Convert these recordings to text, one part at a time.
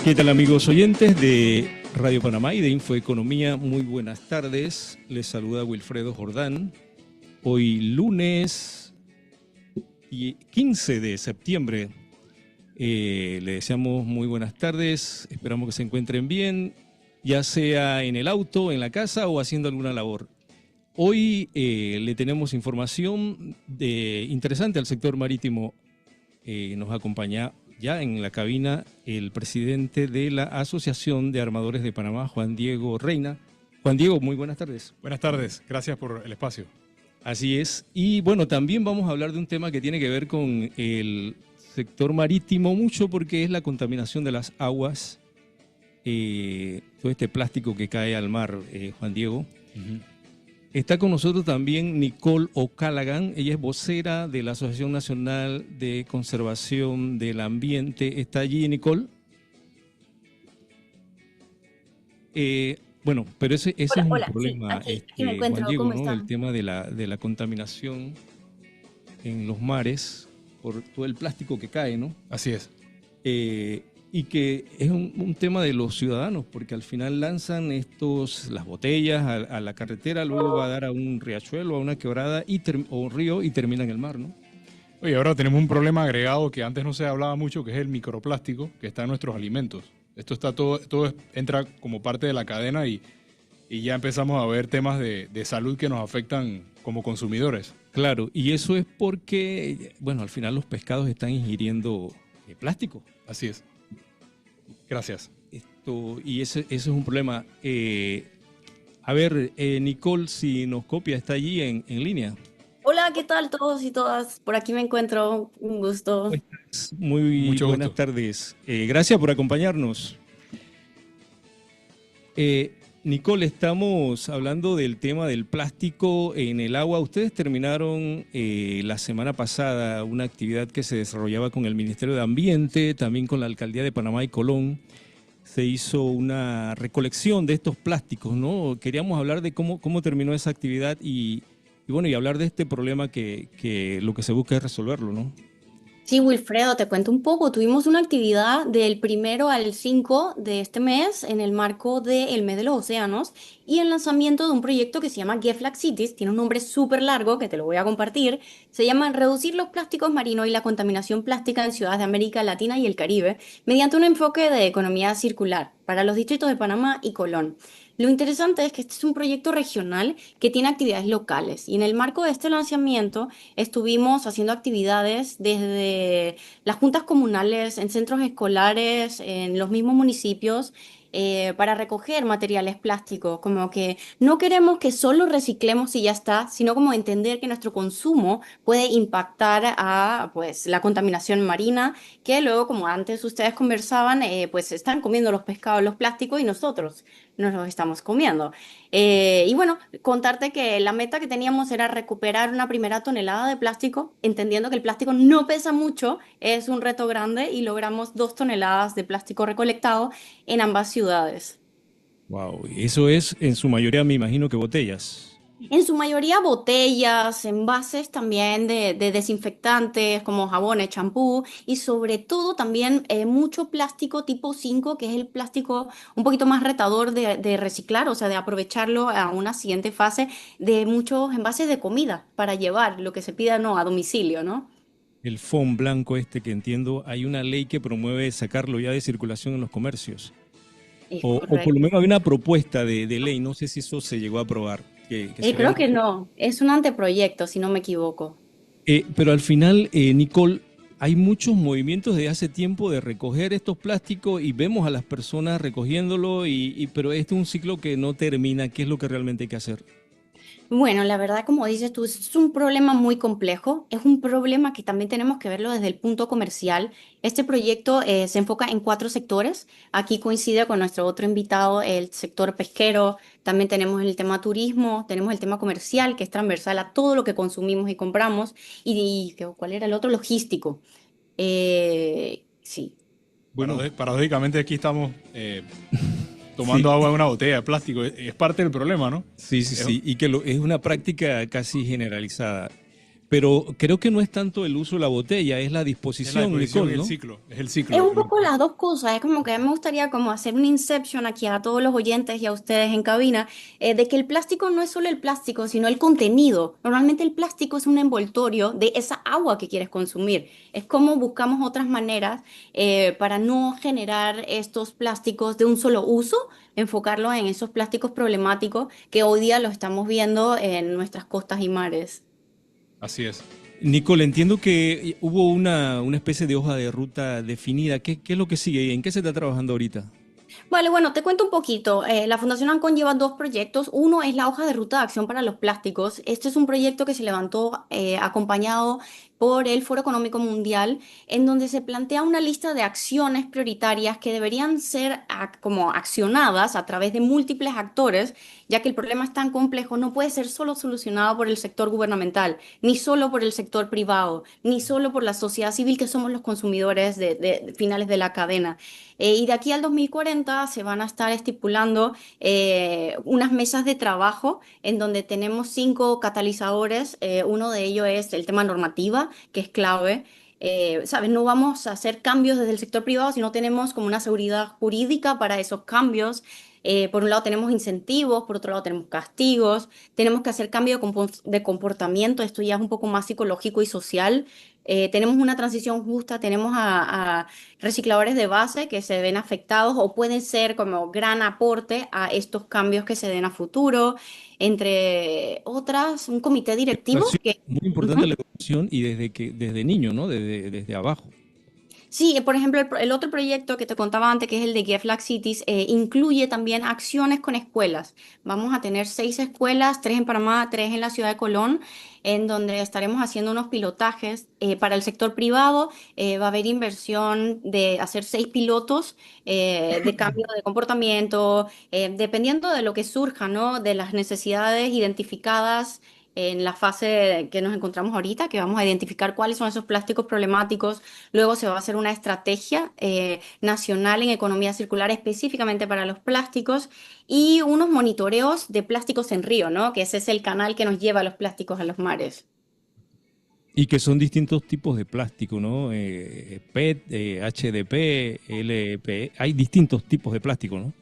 ¿Qué tal, amigos oyentes de Radio Panamá y de Infoeconomía? Muy buenas tardes. Les saluda Wilfredo Jordán. Hoy lunes 15 de septiembre. Le deseamos muy buenas tardes. Esperamos que se encuentren bien, ya sea en el auto, en la casa o haciendo alguna labor. Hoy le tenemos información interesante al sector marítimo. Nos acompaña ya en la cabina el presidente de la Asociación de Armadores de Panamá, Juan Diego Reina. Juan Diego, muy buenas tardes. Buenas tardes, gracias por el espacio. Así es. Y bueno, también vamos a hablar de un tema que tiene que ver con el sector marítimo mucho, porque es la contaminación de las aguas, todo este plástico que cae al mar, Juan Diego. Está con nosotros también Nicole O'Callaghan. Ella es vocera de la Asociación Nacional de Conservación del Ambiente. ¿Está allí, Nicole? Bueno, pero ese es un problema, sí, aquí me encuentro. Juan Diego, ¿Cómo ¿no? están? El tema de la contaminación en los mares por todo el plástico que cae, ¿no? Así es. Y que es un tema de los ciudadanos, porque al final lanzan las botellas a la carretera, luego va a dar a un riachuelo, a una quebrada o un río y termina en el mar, ¿no? Oye, ahora tenemos un problema agregado que antes no se hablaba mucho, que es el microplástico que está en nuestros alimentos. Esto está todo entra como parte de la cadena y ya empezamos a ver temas de salud que nos afectan como consumidores. Claro, y eso es porque, bueno, al final los pescados están ingiriendo plástico. Así es. Gracias. Y ese es un problema. A ver, Nicole, si nos copia, está allí en línea. Hola, ¿qué tal todos y todas? Por aquí me encuentro, un gusto. Muy Mucho buenas gusto. tardes. Gracias por acompañarnos. Nicole, estamos hablando del tema del plástico en el agua. Ustedes terminaron la semana pasada una actividad que se desarrollaba con el Ministerio de Ambiente, también con la Alcaldía de Panamá y Colón. Se hizo una recolección de estos plásticos, ¿no? Queríamos hablar de cómo terminó esa actividad y bueno, y hablar de este problema que lo que se busca es resolverlo, ¿no? Sí, Wilfredo, te cuento un poco. Tuvimos una actividad del 1 al 5 de este mes en el marco del Mes de los Océanos y el lanzamiento de un proyecto que se llama Get Flag Cities. Tiene un nombre súper largo que te lo voy a compartir. Se llama Reducir los plásticos marinos y la contaminación plástica en ciudades de América Latina y el Caribe mediante un enfoque de economía circular para los distritos de Panamá y Colón. Lo interesante es que este es un proyecto regional que tiene actividades locales y en el marco de este lanzamiento estuvimos haciendo actividades desde las juntas comunales, en centros escolares, en los mismos municipios, para recoger materiales plásticos, como que no queremos que solo reciclemos y ya está, sino como entender que nuestro consumo puede impactar a pues, la contaminación marina, que luego, como antes ustedes conversaban, pues están comiendo los pescados, los plásticos y nosotros nos los estamos comiendo. Y bueno, contarte que la meta que teníamos era recuperar una primera tonelada de plástico, entendiendo que el plástico no pesa mucho, es un reto grande y logramos 2 toneladas de plástico recolectado en ambas ciudades. Wow, eso es en su mayoría, me imagino que botellas. En su mayoría botellas, envases también de desinfectantes como jabones, champú y sobre todo también mucho plástico tipo 5, que es el plástico un poquito más retador de reciclar, o sea, de aprovecharlo a una siguiente fase de muchos envases de comida para llevar lo que se pida no a domicilio, ¿no? El foam blanco este que entiendo, hay una ley que promueve sacarlo ya de circulación en los comercios. Es O por lo correcto. menos había una propuesta de ley, no sé si eso se llegó a aprobar. Que se Creo vea. que no, es un anteproyecto, si no me equivoco. Pero al final, Nicole, hay muchos movimientos desde hace tiempo de recoger estos plásticos y vemos a las personas recogiéndolo, pero este es un ciclo que no termina. ¿Qué es lo que realmente hay que hacer? Bueno, la verdad, como dices tú, es un problema muy complejo, es un problema que también tenemos que verlo desde el punto comercial. Este proyecto se enfoca en 4 sectores. Aquí coincide con nuestro otro invitado, el sector pesquero. También tenemos el tema turismo, tenemos el tema comercial, que es transversal a todo lo que consumimos y compramos. ¿Cuál era el otro? Logístico. Sí. Bueno, Paradójicamente aquí estamos tomando sí, agua de una botella de plástico. Es parte del problema, ¿no? sí, Es- y que es una práctica casi generalizada. Pero creo que no es tanto el uso de la botella, es la Es la disposición, disposición y Nicole, el ¿no? ciclo. Es el Es ciclo. un poco las dos cosas, es como que a mí me gustaría como hacer un inception aquí a todos los oyentes y a ustedes en cabina, de que el plástico no es solo el plástico, sino el contenido. Normalmente el plástico es un envoltorio de esa agua que quieres consumir. Es como buscamos otras maneras para no generar estos plásticos de un solo uso, enfocarlos en esos plásticos problemáticos que hoy día los estamos viendo en nuestras costas y mares. Así es. Nicole, entiendo que hubo una especie de hoja de ruta definida. ¿Qué es lo que sigue? ¿En qué se está trabajando ahorita? Vale, bueno, te cuento un poquito. La Fundación Ancon lleva dos proyectos. Uno es la hoja de ruta de acción para los plásticos. Este es un proyecto que se levantó acompañado por el Foro Económico Mundial, en donde se plantea una lista de acciones prioritarias que deberían ser como accionadas a través de múltiples actores, ya que el problema es tan complejo, no puede ser solo solucionado por el sector gubernamental, ni solo por el sector privado, ni solo por la sociedad civil, que somos los consumidores de finales de la cadena. Y de aquí al 2040 se van a estar estipulando unas mesas de trabajo en donde tenemos cinco catalizadores. Uno de ellos es el tema normativa, que es clave. ¿Sabes? No vamos a hacer cambios desde el sector privado si no tenemos como una seguridad jurídica para esos cambios. Por un lado tenemos incentivos, por otro lado tenemos castigos, tenemos que hacer cambio de comportamiento, esto ya es un poco más psicológico y social. Tenemos una transición justa, tenemos a recicladores de base que se ven afectados o pueden ser como gran aporte a estos cambios que se den a futuro, entre otras, un comité directivo Educación, que... muy importante Ujú. la educación y desde niño, ¿no? Desde abajo. Sí, por ejemplo, el otro proyecto que te contaba antes, que es el de Get Flag Cities, incluye también acciones con escuelas. Vamos a tener 6 escuelas, 3 en Panamá, 3 en la ciudad de Colón, en donde estaremos haciendo unos pilotajes para el sector privado. Va a haber inversión de hacer 6 pilotos de cambio de comportamiento, dependiendo de lo que surja, ¿no? De las necesidades identificadas en la fase que nos encontramos ahorita, que vamos a identificar cuáles son esos plásticos problemáticos. Luego se va a hacer una estrategia nacional en economía circular específicamente para los plásticos y unos monitoreos de plásticos en río, ¿no? Que ese es el canal que nos lleva los plásticos a los mares. Y que son distintos tipos de plástico, ¿no? PET, HDP, LP. Hay distintos tipos de plástico, ¿no?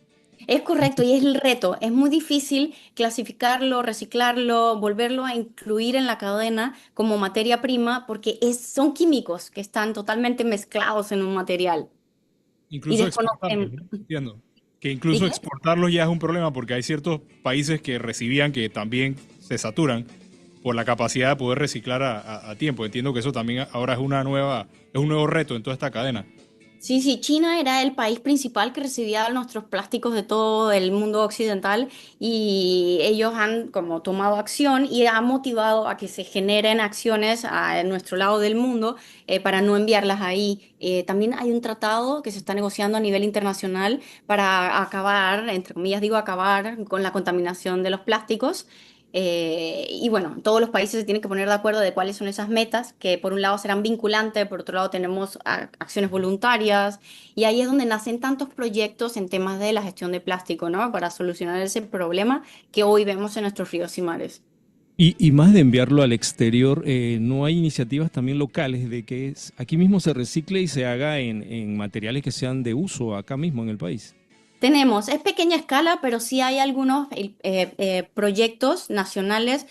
Es correcto y es el reto. Es muy difícil clasificarlo, reciclarlo, volverlo a incluir en la cadena como materia prima porque son químicos que están totalmente mezclados en un material y Incluso exportarlos, desconocen. ¿no? Entiendo. Que incluso ¿Dije? exportarlos ya es un problema porque hay ciertos países que recibían que también se saturan por la capacidad de poder reciclar a tiempo. Entiendo que eso también ahora es un nuevo reto en toda esta cadena. Sí, sí, China era el país principal que recibía nuestros plásticos de todo el mundo occidental y ellos han como tomado acción y ha motivado a que se generen acciones en nuestro lado del mundo para no enviarlas ahí. También hay un tratado que se está negociando a nivel internacional para acabar, entre comillas digo, acabar con la contaminación de los plásticos. Y bueno, todos los países se tienen que poner de acuerdo de cuáles son esas metas, que por un lado serán vinculantes, por otro lado tenemos acciones voluntarias, y ahí es donde nacen tantos proyectos en temas de la gestión de plástico, ¿no? Para solucionar ese problema que hoy vemos en nuestros ríos y mares. Y más de enviarlo al exterior, ¿no hay iniciativas también locales de que aquí mismo se recicle y se haga en materiales que sean de uso acá mismo en el país? Tenemos, es pequeña escala, pero sí hay algunos proyectos nacionales.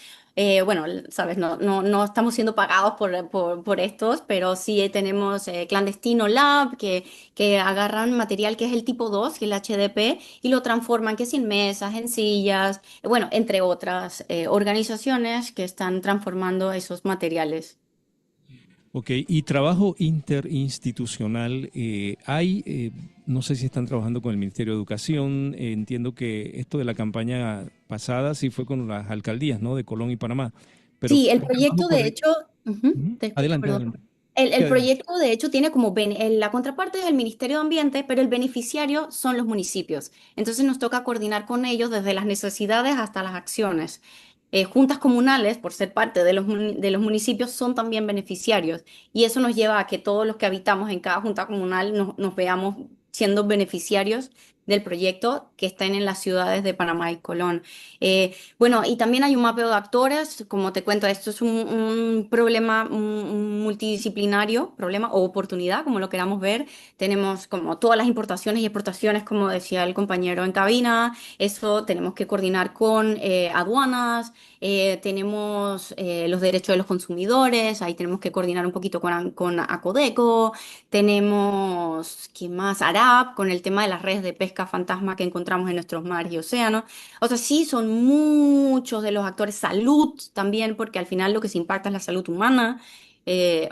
Bueno, sabes, no estamos siendo pagados por estos, pero sí tenemos Clandestino Lab, que agarran material que es el tipo 2 que es el HDP, y lo transforman, que es en mesas, en sillas, bueno, entre otras organizaciones que están transformando esos materiales. Ok, y trabajo interinstitucional, no sé si están trabajando con el Ministerio de Educación, entiendo que esto de la campaña pasada sí fue con las alcaldías, ¿no? De Colón y Panamá, pero Sí, el ¿hay trabajo proyecto con de el... hecho, ujú, Ujú. te escucho, Adelante, perdón. adelante. Sí, El adelante. proyecto de hecho tiene como la contraparte del Ministerio de Ambiente, pero el beneficiario son los municipios. Entonces nos toca coordinar con ellos desde las necesidades hasta las acciones. Juntas comunales, por ser parte de de los municipios, son también beneficiarios y eso nos lleva a que todos los que habitamos en cada junta comunal nos veamos siendo beneficiarios del proyecto que estén en las ciudades de Panamá y Colón. Bueno, y también hay un mapeo de actores, como te cuento, esto es un problema un multidisciplinario, problema o oportunidad, como lo queramos ver. Tenemos como todas las importaciones y exportaciones, como decía el compañero en cabina, eso tenemos que coordinar con aduanas, tenemos los derechos de los consumidores, ahí tenemos que coordinar un poquito con Acodeco, tenemos, ¿qué más? ARAP, con el tema de las redes de pesca fantasma que encontramos en nuestros mares y océanos. O sea, sí, son muchos de los actores. Salud también, porque al final lo que se impacta es la salud humana.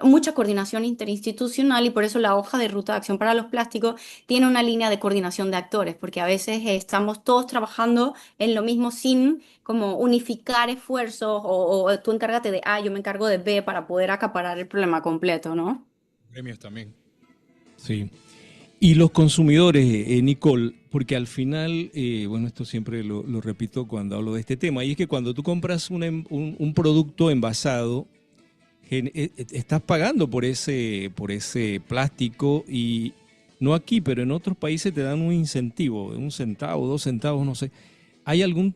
Mucha coordinación interinstitucional y por eso la hoja de ruta de acción para los plásticos tiene una línea de coordinación de actores, porque a veces estamos todos trabajando en lo mismo sin como unificar esfuerzos o tú encárgate de A, yo me encargo de B para poder acaparar el problema completo, ¿no? Gremios también. Sí. Y los consumidores, Nicole, porque al final, bueno, esto siempre lo repito cuando hablo de este tema, y es que cuando tú compras un producto envasado, estás pagando por ese plástico y no aquí, pero en otros países te dan un incentivo, 1 centavo, 2 centavos, no sé. ¿Hay algún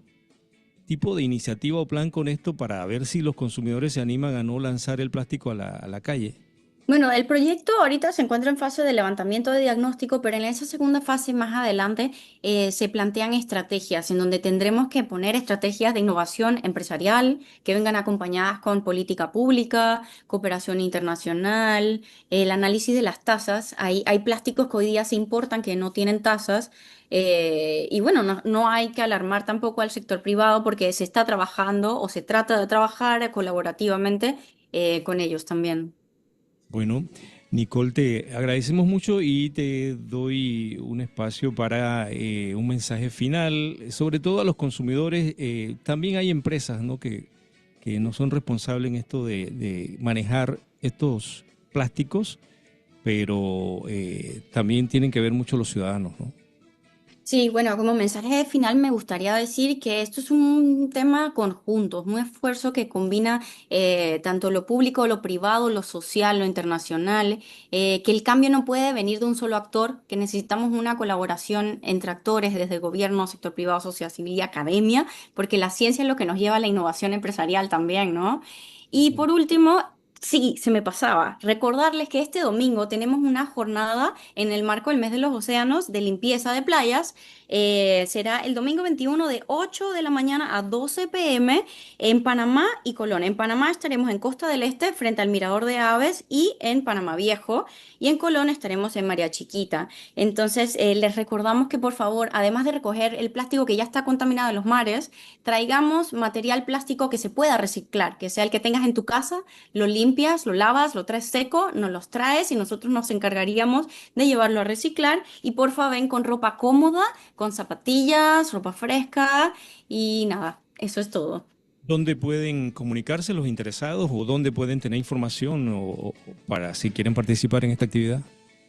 tipo de iniciativa o plan con esto para ver si los consumidores se animan a no lanzar el plástico a la calle? Bueno, el proyecto ahorita se encuentra en fase de levantamiento de diagnóstico, pero en esa segunda fase más adelante se plantean estrategias en donde tendremos que poner estrategias de innovación empresarial que vengan acompañadas con política pública, cooperación internacional, el análisis de las tasas. Hay plásticos que hoy día se importan que no tienen tasas. Y bueno, no hay que alarmar tampoco al sector privado porque se está trabajando o se trata de trabajar colaborativamente con ellos también. Bueno, Nicole, te agradecemos mucho y te doy un espacio para un mensaje final, sobre todo a los consumidores. También hay empresas, ¿no? que no son responsables en esto de manejar estos plásticos, pero también tienen que ver mucho los ciudadanos, ¿no? Sí, bueno, como mensaje final me gustaría decir que esto es un tema conjunto, es un esfuerzo que combina tanto lo público, lo privado, lo social, lo internacional, que el cambio no puede venir de un solo actor, que necesitamos una colaboración entre actores desde gobierno, sector privado, sociedad civil y academia, porque la ciencia es lo que nos lleva a la innovación empresarial también, ¿no? Y por último, sí, se me pasaba, recordarles que este domingo tenemos una jornada en el marco del mes de los océanos de limpieza de playas. Será el domingo 21 de 8 de la mañana a 12 p.m. en Panamá y Colón. En Panamá estaremos en Costa del Este frente al Mirador de Aves y en Panamá Viejo. Y en Colón estaremos en María Chiquita. Entonces, les recordamos que por favor, además de recoger el plástico que ya está contaminado en los mares, traigamos material plástico que se pueda reciclar, que sea el que tengas en tu casa, lo limpias, lo lavas, lo traes seco, nos los traes y nosotros nos encargaríamos de llevarlo a reciclar. Y porfa, ven con ropa cómoda, con zapatillas, ropa fresca y nada, eso es todo. ¿Dónde pueden comunicarse los interesados o dónde pueden tener información o para si quieren participar en esta actividad?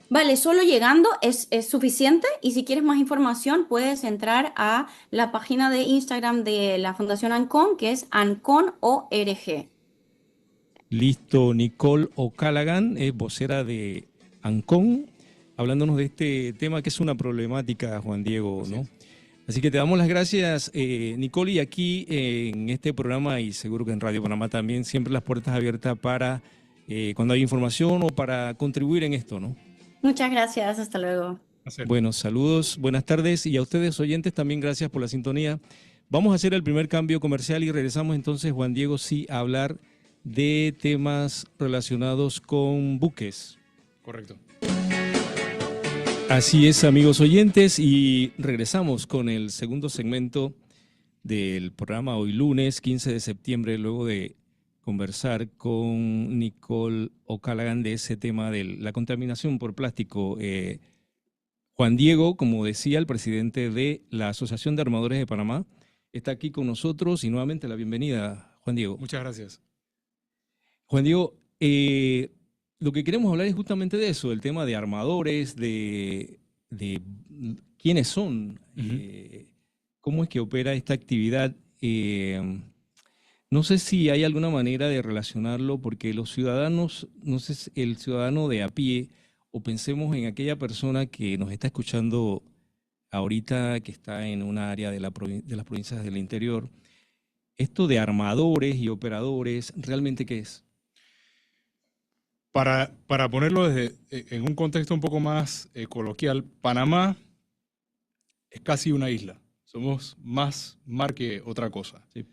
Vale, solo llegando es suficiente y si quieres más información puedes entrar a la página de Instagram de la Fundación Ancon, que es Ancon.org. Listo, Nicole O'Callaghan es vocera de ANCON, hablándonos de este tema que es una problemática, Juan Diego, ¿no? Así que te damos las gracias, Nicole, y aquí en este programa y seguro que en Radio Panamá también, siempre las puertas abiertas para cuando hay información o para contribuir en esto, ¿no? Muchas gracias, hasta luego. Bueno, saludos, buenas tardes y a ustedes oyentes también gracias por la sintonía. Vamos a hacer el primer cambio comercial y regresamos entonces, Juan Diego, sí, a hablar de temas relacionados con buques. Correcto. Así es, amigos oyentes, y regresamos con el segundo segmento del programa hoy lunes 15 de septiembre, luego de conversar con Nicole O'Callaghan de ese tema de la contaminación por plástico. Juan Diego, como decía, el presidente de la Asociación de Armadores de Panamá, está aquí con nosotros y nuevamente la bienvenida, Juan Diego. Muchas gracias. Juan Diego, lo que queremos hablar es justamente de eso, el tema de armadores, de quiénes son, cómo es que opera esta actividad. No sé si hay alguna manera de relacionarlo, porque los ciudadanos, no sé, el ciudadano de a pie, o pensemos en aquella persona que nos está escuchando ahorita que está en una área de de las provincias del interior, esto de armadores y operadores, ¿realmente qué es? Para ponerlo en un contexto un poco más coloquial, Panamá es casi una isla. Somos más mar que otra cosa. Sí.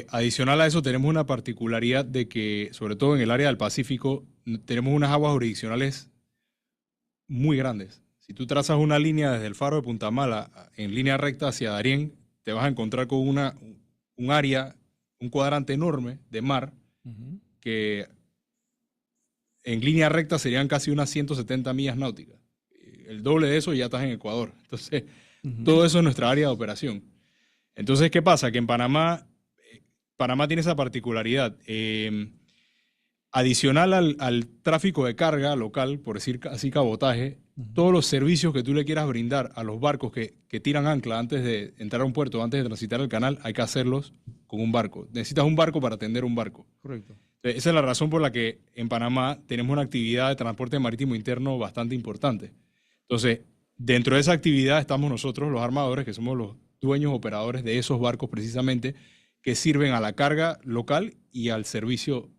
Adicional a eso, tenemos una particularidad de que, sobre todo en el área del Pacífico, tenemos unas aguas jurisdiccionales muy grandes. Si tú trazas una línea desde el faro de Punta Mala en línea recta hacia Darién, te vas a encontrar con un área, un cuadrante enorme de mar que en línea recta serían casi unas 170 millas náuticas. El doble de eso y ya estás en Ecuador. Entonces, todo eso es nuestra área de operación. Entonces, ¿qué pasa? Que en Panamá tiene esa particularidad. Adicional al tráfico de carga local, por decir así cabotaje, todos los servicios que tú le quieras brindar a los barcos que tiran ancla antes de entrar a un puerto, antes de transitar el canal, hay que hacerlos con un barco. Necesitas un barco para atender un barco. Correcto. Esa es la razón por la que en Panamá tenemos una actividad de transporte marítimo interno bastante importante. Entonces, dentro de esa actividad estamos nosotros, los armadores, que somos los dueños operadores de esos barcos precisamente, que sirven a la carga local y al servicio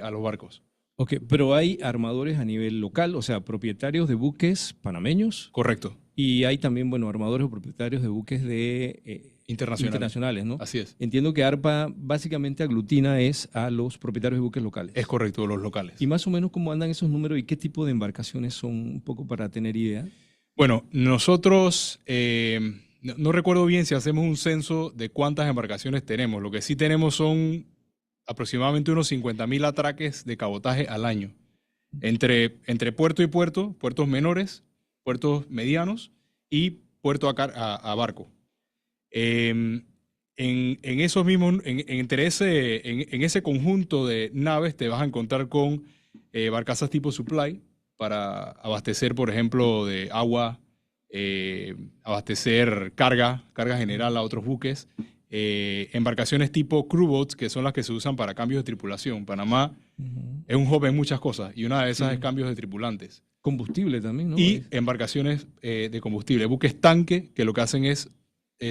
a los barcos. Ok, pero hay armadores a nivel local, o sea, propietarios de buques panameños. Correcto. Y hay también, bueno, armadores o propietarios de buques internacionales, ¿no? Así es. Entiendo que ARPA básicamente aglutina a los propietarios de buques locales. Es correcto, los locales. ¿Y más o menos cómo andan esos números y qué tipo de embarcaciones son, un poco para tener idea? Bueno, nosotros, no recuerdo bien si hacemos un censo de cuántas embarcaciones tenemos. Lo que sí tenemos son aproximadamente unos 50.000 atraques de cabotaje al año. Entre puerto y puerto, puertos menores, puertos medianos y puerto a barco. En esos mismos, en ese conjunto de naves te vas a encontrar con barcazas tipo supply para abastecer, por ejemplo, de agua, abastecer carga general a otros buques, embarcaciones tipo crew boats, que son las que se usan para cambios de tripulación. Panamá es un hub en muchas cosas y una de esas es cambios de tripulantes. Combustible también, ¿no? Y embarcaciones de combustible, buques tanque, que lo que hacen es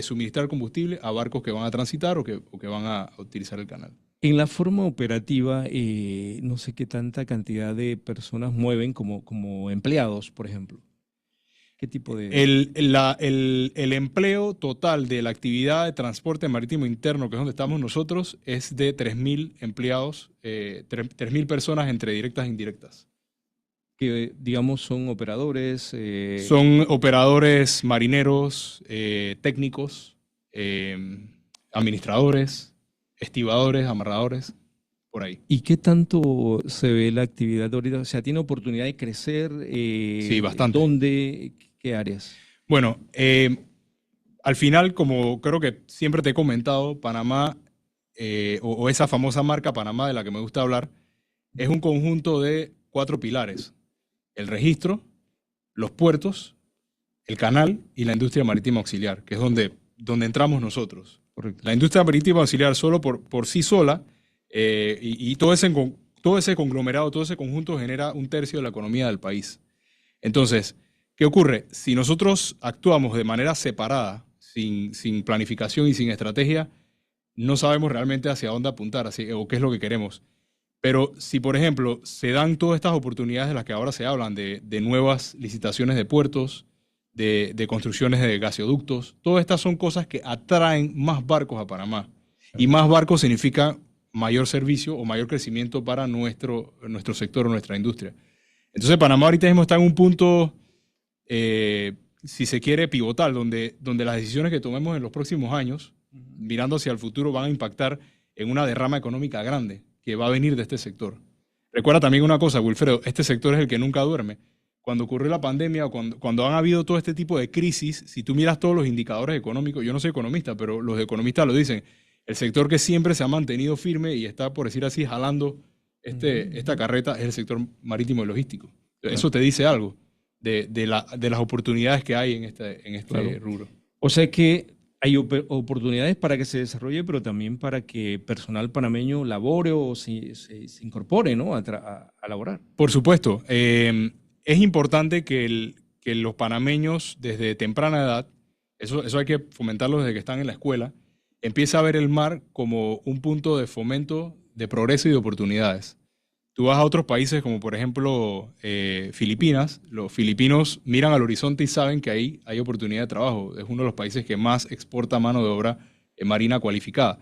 suministrar combustible a barcos que van a transitar o que van a utilizar el canal. En la forma operativa, no sé qué tanta cantidad de personas mueven como empleados, por ejemplo. ¿Qué tipo de...? El empleo total de la actividad de transporte marítimo interno, que es donde estamos nosotros, es de 3.000 empleados, 3.000 personas entre directas e indirectas. Que, digamos, son operadores... Son operadores marineros, técnicos, administradores, estibadores, amarradores, por ahí. ¿Y qué tanto se ve la actividad ahorita? O sea, ¿tiene oportunidad de crecer? Sí, bastante. ¿Dónde? ¿Qué áreas? Bueno, al final, como creo que siempre te he comentado, Panamá, o esa famosa marca Panamá de la que me gusta hablar, es un conjunto de 4 pilares. El registro, los puertos, el canal y la industria marítima auxiliar, que es donde entramos nosotros. Correcto. La industria marítima auxiliar solo por sí sola y todo ese conglomerado, todo ese conjunto genera 1/3 de la economía del país. Entonces, ¿qué ocurre? Si nosotros actuamos de manera separada, sin planificación y sin estrategia, no sabemos realmente hacia dónde apuntar o qué es lo que queremos. Pero si, por ejemplo, se dan todas estas oportunidades de las que ahora se hablan, de nuevas licitaciones de puertos, de construcciones de gasoductos, todas estas son cosas que atraen más barcos a Panamá. Y más barcos significa mayor servicio o mayor crecimiento para nuestro sector o nuestra industria. Entonces, Panamá ahorita mismo está en un punto, si se quiere, pivotal, donde las decisiones que tomemos en los próximos años, mirando hacia el futuro, van a impactar en una derrama económica grande que va a venir de este sector. Recuerda también una cosa, Wilfredo, este sector es el que nunca duerme. Cuando ocurrió la pandemia, cuando han habido todo este tipo de crisis, si tú miras todos los indicadores económicos, yo no soy economista, pero los economistas lo dicen, el sector que siempre se ha mantenido firme y está, por decir así, jalando esta carreta es el sector marítimo y logístico. Eso te dice algo de las oportunidades que hay en este rubro. O sea que hay oportunidades para que se desarrolle, pero también para que personal panameño labore o se incorpore, ¿no? a laborar. Por supuesto. Es importante que que los panameños desde temprana edad, eso hay que fomentarlo desde que están en la escuela, empieza a ver el mar como un punto de fomento, de progreso y de oportunidades. Tú vas a otros países como por ejemplo Filipinas, los filipinos miran al horizonte y saben que ahí hay oportunidad de trabajo. Es uno de los países que más exporta mano de obra marina cualificada.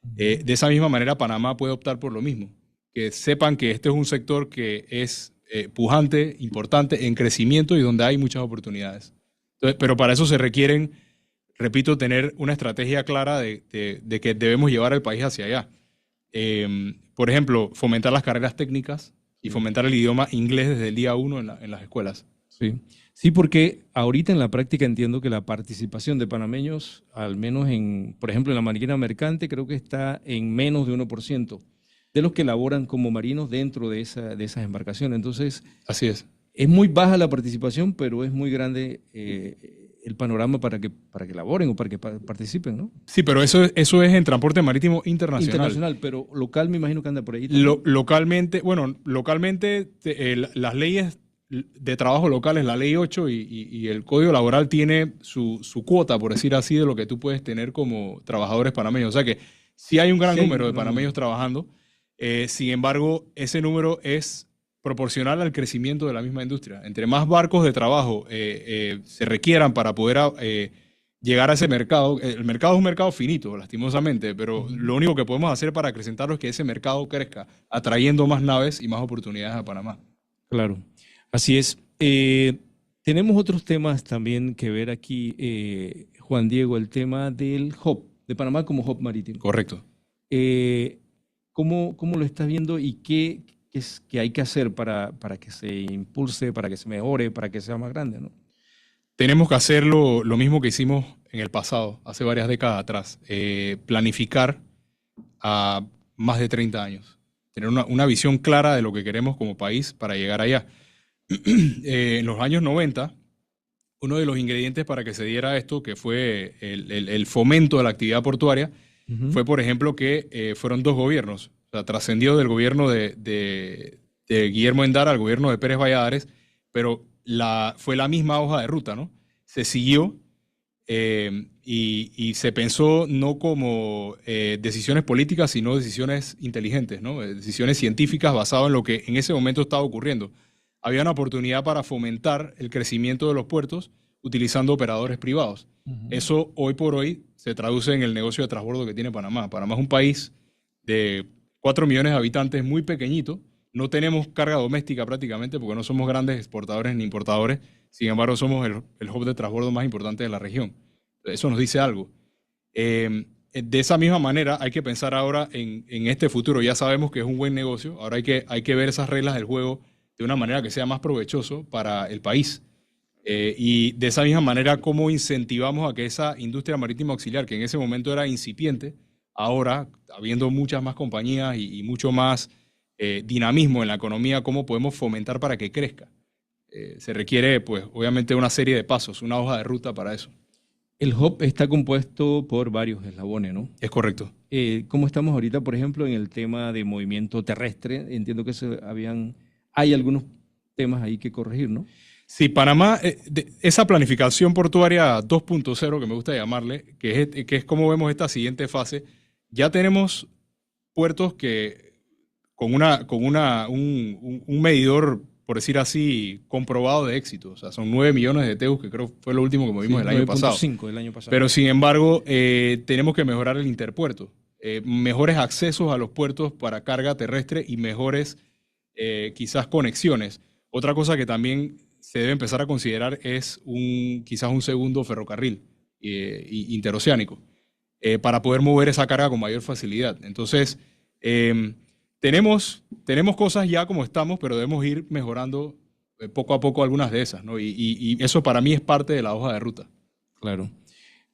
De esa misma manera Panamá puede optar por lo mismo, que sepan que este es un sector que es pujante, importante, en crecimiento y donde hay muchas oportunidades. Entonces, pero para eso se requieren, repito, tener una estrategia clara de que debemos llevar el país hacia allá. Por ejemplo, fomentar las carreras técnicas y fomentar el idioma inglés desde el día 1 en las escuelas. Sí. Sí, porque ahorita en la práctica entiendo que la participación de panameños, al menos por ejemplo, en la marina mercante, creo que está en menos de 1% de los que laboran como marinos dentro de esas embarcaciones. Entonces, así es muy baja la participación, pero es muy grande el panorama para que laboren o para que participen, ¿no? Sí, pero eso es en transporte marítimo internacional. Internacional, pero local me imagino que anda por ahí. Localmente, las leyes de trabajo locales, la ley 8 y el Código Laboral tiene su cuota, por decir así, de lo que tú puedes tener como trabajadores panameños. O sea que sí hay un gran número de panameños trabajando. Sin embargo, ese número es proporcional al crecimiento de la misma industria. Entre más barcos de trabajo se requieran para poder llegar a ese mercado, el mercado es un mercado finito, lastimosamente, pero lo único que podemos hacer para acrecentarlo es que ese mercado crezca, atrayendo más naves y más oportunidades a Panamá. Claro, así es. Tenemos otros temas también que ver aquí, Juan Diego, el tema del hub, de Panamá como hub marítimo. Correcto. ¿Cómo lo estás viendo y qué hay que hacer para que se impulse, para que se mejore, para que sea más grande, ¿no? Tenemos que hacer lo mismo que hicimos en el pasado, hace varias décadas atrás, planificar a más de 30 años, tener una visión clara de lo que queremos como país para llegar allá. En los años 90, uno de los ingredientes para que se diera esto, que fue el fomento de la actividad portuaria, fue, por ejemplo, que fueron dos gobiernos. O sea, trascendió del gobierno de Guillermo Endara al gobierno de Pérez Valladares, pero fue la misma hoja de ruta, ¿no? Se siguió y se pensó no como decisiones políticas, sino decisiones inteligentes, ¿no? Decisiones científicas basadas en lo que en ese momento estaba ocurriendo. Había una oportunidad para fomentar el crecimiento de los puertos utilizando operadores privados. Eso hoy por hoy se traduce en el negocio de transbordo que tiene Panamá. Panamá es un país de 4 millones de habitantes, muy pequeñito. No tenemos carga doméstica prácticamente porque no somos grandes exportadores ni importadores. Sin embargo, somos el hub de transbordo más importante de la región. Eso nos dice algo. De esa misma manera hay que pensar ahora en este futuro. Ya sabemos que es un buen negocio. Ahora hay que ver esas reglas del juego de una manera que sea más provechoso para el país. Y de esa misma manera, ¿cómo incentivamos a que esa industria marítima auxiliar, que en ese momento era incipiente, ahora, habiendo muchas más compañías y mucho más dinamismo en la economía, cómo podemos fomentar para que crezca? Se requiere, pues, obviamente una serie de pasos, una hoja de ruta para eso. El hub está compuesto por varios eslabones, ¿no? Es correcto. ¿Cómo estamos ahorita, por ejemplo, en el tema de movimiento terrestre? Entiendo que hay algunos temas ahí que corregir, ¿no? Sí, Panamá, esa planificación portuaria 2.0, que me gusta llamarle, que es como vemos esta siguiente fase, ya tenemos puertos que con un medidor, por decir así, comprobado de éxito. O sea, son 9 millones de TEUs, que creo fue lo último que movimos el año pasado. 9.5 el año pasado. Pero sin embargo, tenemos que mejorar el interpuerto. Mejores accesos a los puertos para carga terrestre y mejores quizás conexiones. Otra cosa que también se debe empezar a considerar es quizás un segundo ferrocarril interoceánico para poder mover esa carga con mayor facilidad. Entonces, tenemos cosas ya como estamos, pero debemos ir mejorando poco a poco algunas de esas, ¿no? Y eso para mí es parte de la hoja de ruta. Claro.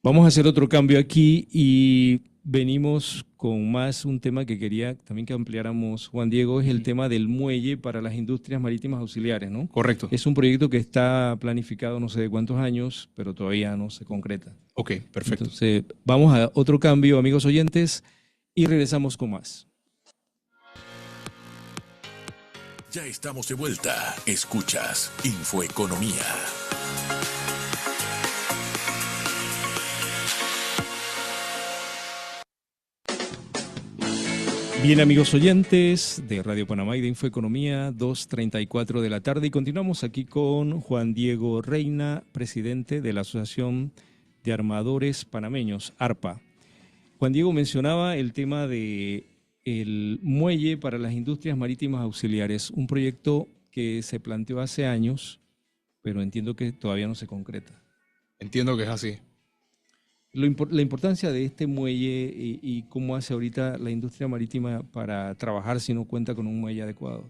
Vamos a hacer otro cambio aquí y venimos con más un tema que quería también que ampliáramos, Juan Diego, es el tema del muelle para las industrias marítimas auxiliares, ¿no? Correcto. Es un proyecto que está planificado no sé de cuántos años, pero todavía no se concreta. Ok, perfecto. Entonces, vamos a otro cambio, amigos oyentes, y regresamos con más. Ya estamos de vuelta. Escuchas Infoeconomía. Bien, amigos oyentes de Radio Panamá y de Infoeconomía, 2:34 de la tarde, y continuamos aquí con Juan Diego Reina, presidente de la Asociación de Armadores Panameños, ARPA. Juan Diego mencionaba el tema de el muelle para las industrias marítimas auxiliares, un proyecto que se planteó hace años, pero entiendo que todavía no se concreta. Entiendo que es así. La importancia de este muelle y cómo hace ahorita la industria marítima para trabajar si no cuenta con un muelle adecuado.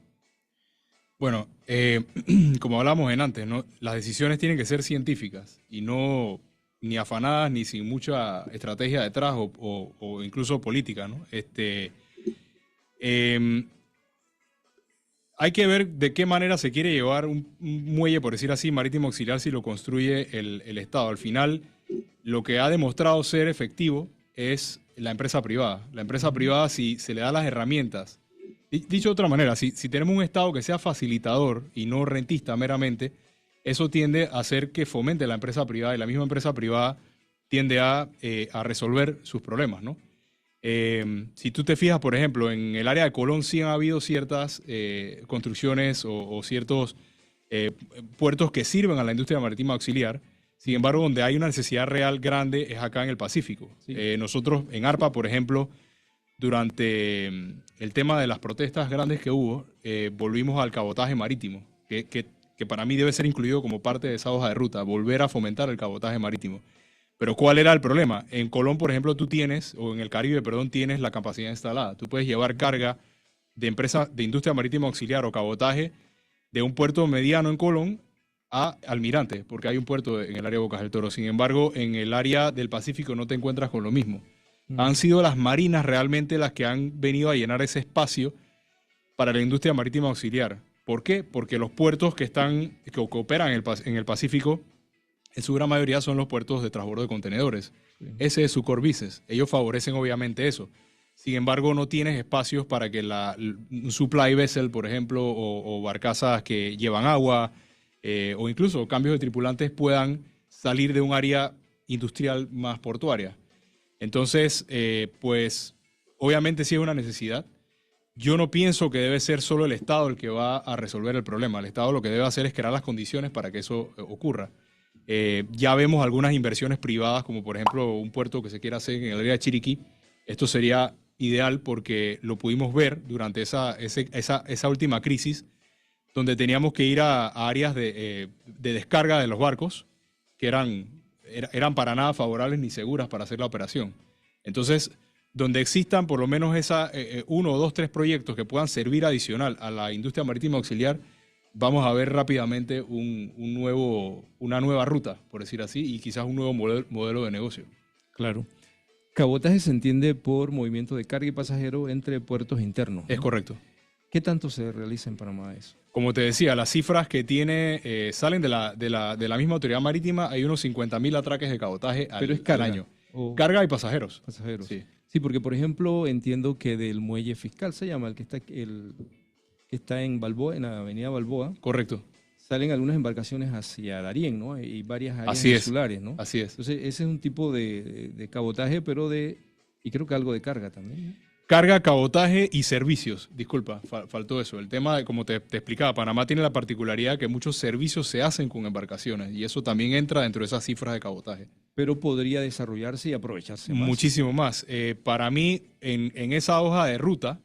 Bueno, como hablábamos en antes, ¿no? Las decisiones tienen que ser científicas y no ni afanadas ni sin mucha estrategia detrás o incluso política, ¿no? Hay que ver de qué manera se quiere llevar un muelle, por decir así, marítimo auxiliar si lo construye el Estado. Al final, lo que ha demostrado ser efectivo es la empresa privada. La empresa privada, si se le da las herramientas, dicho de otra manera, si tenemos un Estado que sea facilitador y no rentista meramente, eso tiende a hacer que fomente la empresa privada y la misma empresa privada tiende a resolver sus problemas, ¿no? Si tú te fijas, por ejemplo, en el área de Colón sí han habido ciertas construcciones o ciertos puertos que sirven a la industria marítima auxiliar. Sin embargo, donde hay una necesidad real grande es acá en el Pacífico. Sí. Nosotros en ARPA, por ejemplo, durante el tema de las protestas grandes que hubo, volvimos al cabotaje marítimo, que para mí debe ser incluido como parte de esa hoja de ruta, volver a fomentar el cabotaje marítimo. Pero ¿cuál era el problema? En Colón, por ejemplo, tú tienes, o en el Caribe, perdón, tienes la capacidad instalada. Tú puedes llevar carga de empresa de industria marítima auxiliar o cabotaje de un puerto mediano en Colón a Almirante, porque hay un puerto en el área de Bocas del Toro. Sin embargo, en el área del Pacífico no te encuentras con lo mismo. Han sido las marinas realmente las que han venido a llenar ese espacio para la industria marítima auxiliar. ¿Por qué? Porque los puertos que operan en el Pacífico, en su gran mayoría son los puertos de transbordo de contenedores. Sí. Ese es su core business. Ellos favorecen obviamente eso. Sin embargo, no tienes espacios para que un supply vessel, por ejemplo, o barcazas que llevan agua, o incluso cambios de tripulantes puedan salir de un área industrial más portuaria. Entonces, pues, obviamente sí es una necesidad. Yo no pienso que debe ser solo el Estado el que va a resolver el problema. El Estado lo que debe hacer es crear las condiciones para que eso ocurra. Ya vemos algunas inversiones privadas, como por ejemplo un puerto que se quiera hacer en el área de Chiriquí. Esto sería ideal porque lo pudimos ver durante esa última crisis, donde teníamos que ir a áreas de descarga de los barcos que eran para nada favorables ni seguras para hacer la operación. Entonces, donde existan por lo menos uno, dos, tres proyectos que puedan servir adicional a la industria marítima auxiliar, vamos a ver rápidamente una nueva ruta, por decir así, y quizás un nuevo modelo de negocio. Claro. Cabotaje se entiende por movimiento de carga y pasajero entre puertos internos, ¿no? Es correcto. ¿Qué tanto se realiza en Panamá eso? Como te decía, las cifras que tiene salen de la misma autoridad marítima. Hay unos 50.000 atraques de cabotaje al año. Carga y pasajeros. Pasajeros. Sí, porque por ejemplo entiendo que del muelle fiscal se llama, el que está en Balboa, en la avenida Balboa. Correcto. Salen algunas embarcaciones hacia Darién, ¿no? Y varias áreas Así insulares, ¿no? Así es. Entonces ese es un tipo de cabotaje, pero y creo que algo de carga también, ¿no? Carga, cabotaje y servicios. Disculpa, faltó eso. El tema, como te explicaba, Panamá tiene la particularidad que muchos servicios se hacen con embarcaciones y eso también entra dentro de esas cifras de cabotaje. Pero podría desarrollarse y aprovecharse más. Muchísimo más. Para mí, en esa hoja de ruta,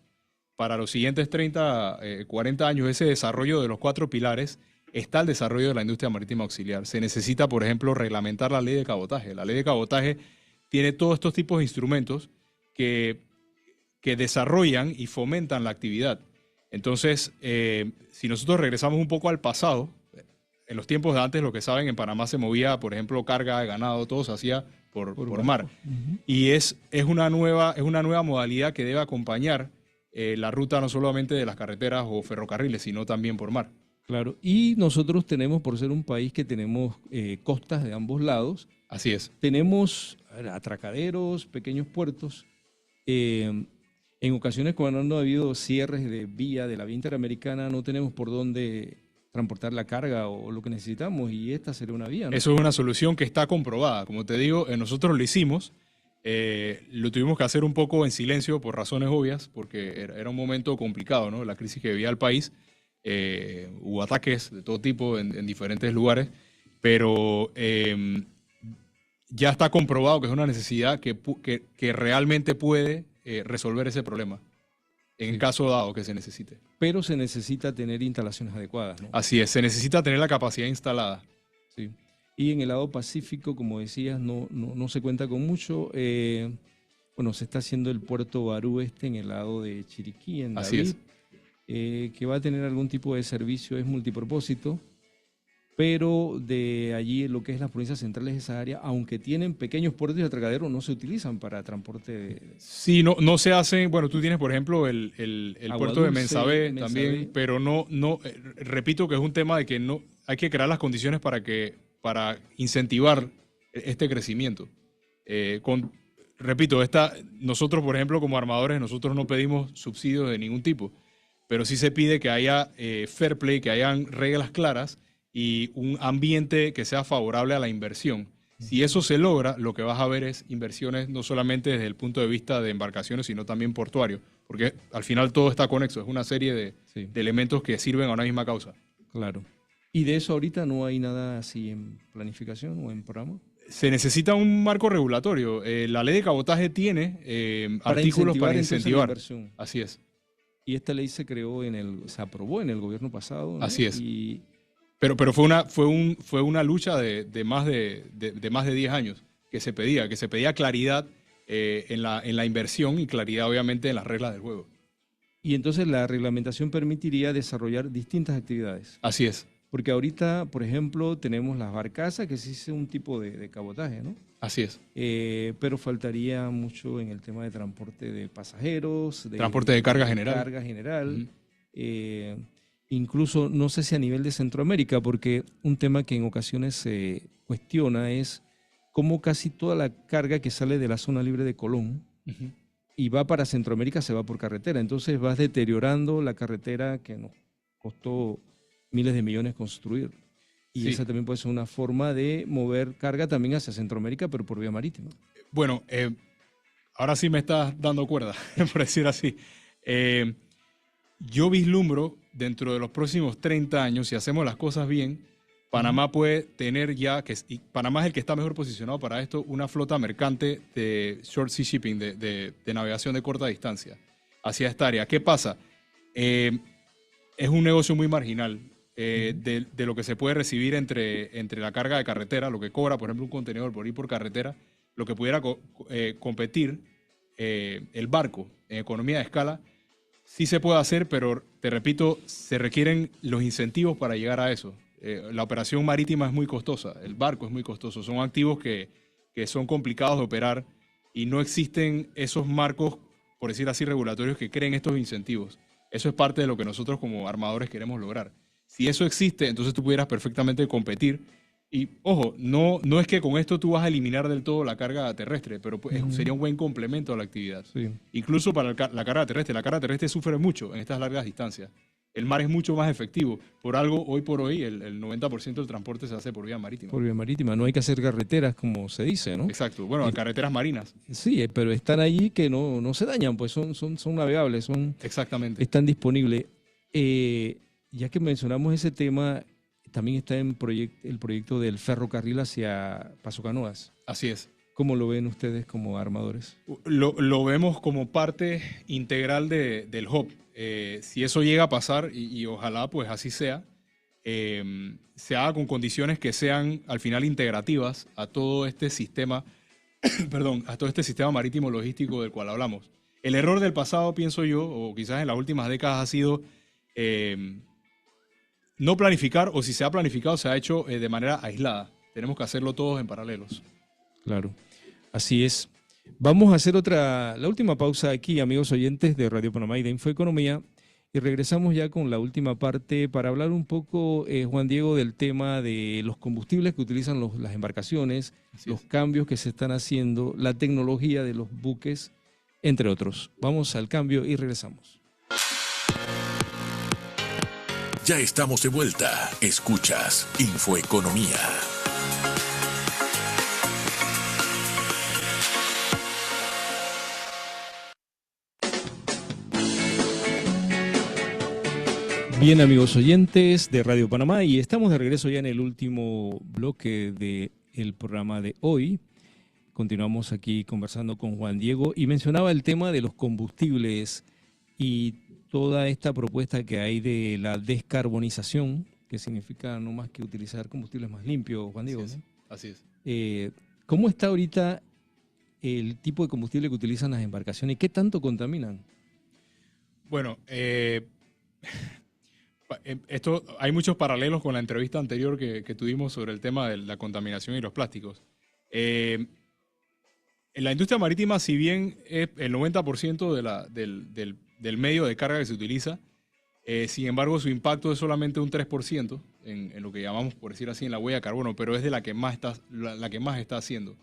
para los siguientes 30, 40 años, ese desarrollo de los 4 pilares, está el desarrollo de la industria marítima auxiliar. Se necesita, por ejemplo, reglamentar la ley de cabotaje. La ley de cabotaje tiene todos estos tipos de instrumentos que desarrollan y fomentan la actividad. Entonces, si nosotros regresamos un poco al pasado, en los tiempos de antes, lo que saben, en Panamá se movía, por ejemplo, carga de ganado, todo se hacía por mar. Uh-huh. Y es una nueva modalidad que debe acompañar la ruta no solamente de las carreteras o ferrocarriles, sino también por mar. Claro, y nosotros tenemos, por ser un país que tenemos costas de ambos lados, así es. Tenemos atracaderos, pequeños puertos. En ocasiones cuando no ha habido cierres de la vía interamericana, no tenemos por dónde transportar la carga o lo que necesitamos y esta sería una vía, ¿no? Eso es una solución que está comprobada. Como te digo, nosotros lo hicimos. Lo tuvimos que hacer un poco en silencio por razones obvias, porque era un momento complicado, ¿no? La crisis que vivía el país. Hubo ataques de todo tipo en diferentes lugares, pero ya está comprobado que es una necesidad que realmente puede resolver ese problema, en caso dado que se necesite. Pero se necesita tener instalaciones adecuadas, ¿no? Así es, se necesita tener la capacidad instalada. Sí. Y en el lado Pacífico, como decías, no se cuenta con mucho. Bueno, se está haciendo el puerto Barú en el lado de Chiriquí, en Así David, es. que va a tener algún tipo de servicio, es multipropósito, pero de allí lo que es las provincias centrales de esa área, aunque tienen pequeños puertos y atracaderos, no se utilizan para transporte. Sí, no se hacen. Bueno, tú tienes, por ejemplo, el puerto de Aguadulce, Mensabé Mensabé. también, pero repito que es un tema de que no hay que crear las condiciones para incentivar este crecimiento. Repito, nosotros, por ejemplo, como armadores, nosotros no pedimos subsidios de ningún tipo, pero sí se pide que haya fair play, que hayan reglas claras y un ambiente que sea favorable a la inversión. Si eso se logra, lo que vas a ver es inversiones no solamente desde el punto de vista de embarcaciones, sino también portuario, porque al final todo está conexo, es una serie de elementos que sirven a una misma causa. Claro. ¿Y de eso ahorita no hay nada así en planificación o en programa? Se necesita un marco regulatorio. La ley de cabotaje tiene artículos para incentivar. La inversión. Así es. Y esta ley se aprobó en el gobierno pasado, ¿no? Así es. Y Pero fue una lucha de más de 10 años que se pedía claridad en la inversión y claridad obviamente en las reglas del juego. Y entonces la reglamentación permitiría desarrollar distintas actividades. Así es. Porque ahorita, por ejemplo, tenemos las barcazas, que sí es un tipo de cabotaje, ¿no? Así es. Pero faltaría mucho en el tema de transporte de pasajeros. Transporte de carga general. Carga general. Incluso, no sé si a nivel de Centroamérica, porque un tema que en ocasiones se cuestiona es cómo casi toda la carga que sale de la zona libre de Colón y va para Centroamérica se va por carretera. Entonces vas deteriorando la carretera que nos costó miles de millones construir. Y Sí. esa también puede ser una forma de mover carga también hacia Centroamérica, pero por vía marítima. Bueno, ahora sí me estás dando cuerda, por decir así. Yo vislumbro dentro de los próximos 30 años, si hacemos las cosas bien, Panamá puede tener y Panamá es el que está mejor posicionado para esto, una flota mercante de short sea shipping, de navegación de corta distancia hacia esta área. ¿Qué pasa? Es un negocio muy marginal de lo que se puede recibir entre la carga de carretera, lo que cobra, por ejemplo, un contenedor por ir por carretera, lo que pudiera competir el barco en economía de escala. Sí se puede hacer, pero te repito, se requieren los incentivos para llegar a eso. La operación marítima es muy costosa, el barco es muy costoso, son activos que son complicados de operar y no existen esos marcos, por decir así, regulatorios que creen estos incentivos. Eso es parte de lo que nosotros como armadores queremos lograr. Si eso existe, entonces tú pudieras perfectamente competir. Y, ojo, no es que con esto tú vas a eliminar del todo la carga terrestre, pero sería un buen complemento a la actividad. Sí. Incluso para la carga terrestre sufre mucho en estas largas distancias. El mar es mucho más efectivo. Por algo, hoy por hoy, el 90% del transporte se hace por vía marítima. Por vía marítima, no hay que hacer carreteras como se dice, ¿no? Exacto. Bueno, carreteras marinas. Sí, pero están allí que no se dañan, pues son navegables, Exactamente. están disponibles. Ya que mencionamos ese tema, también está el proyecto del ferrocarril hacia Paso Canoas. Así es. ¿Cómo lo ven ustedes como armadores? Lo vemos como parte integral del hub. Si eso llega a pasar, y ojalá pues así sea, se haga con condiciones que sean al final integrativas a todo este sistema, a todo este sistema marítimo logístico del cual hablamos. El error del pasado, pienso yo, o quizás en las últimas décadas, ha sido no planificar, o si se ha planificado, se ha hecho de manera aislada. Tenemos que hacerlo todos en paralelos. Claro, así es. Vamos a hacer la última pausa aquí, amigos oyentes de Radio Panamá y de Infoeconomía, y regresamos ya con la última parte para hablar un poco, Juan Diego, del tema de los combustibles que utilizan las embarcaciones, los cambios que se están haciendo, la tecnología de los buques, entre otros. Vamos al cambio y regresamos. Ya estamos de vuelta. Escuchas Infoeconomía. Bien, amigos oyentes de Radio Panamá, y estamos de regreso ya en el último bloque del programa de hoy. Continuamos aquí conversando con Juan Diego y mencionaba el tema de los combustibles y toda esta propuesta que hay de la descarbonización, que significa no más que utilizar combustibles más limpios, Juan Diego. Así es. ¿Cómo está ahorita el tipo de combustible que utilizan las embarcaciones y qué tanto contaminan? Bueno, hay muchos paralelos con la entrevista anterior que tuvimos sobre el tema de la contaminación y los plásticos. En la industria marítima, si bien es el 90% del medio de carga que se utiliza, sin embargo su impacto es solamente un 3% en lo que llamamos, por decir así, en la huella de carbono, pero es de la que más está haciendo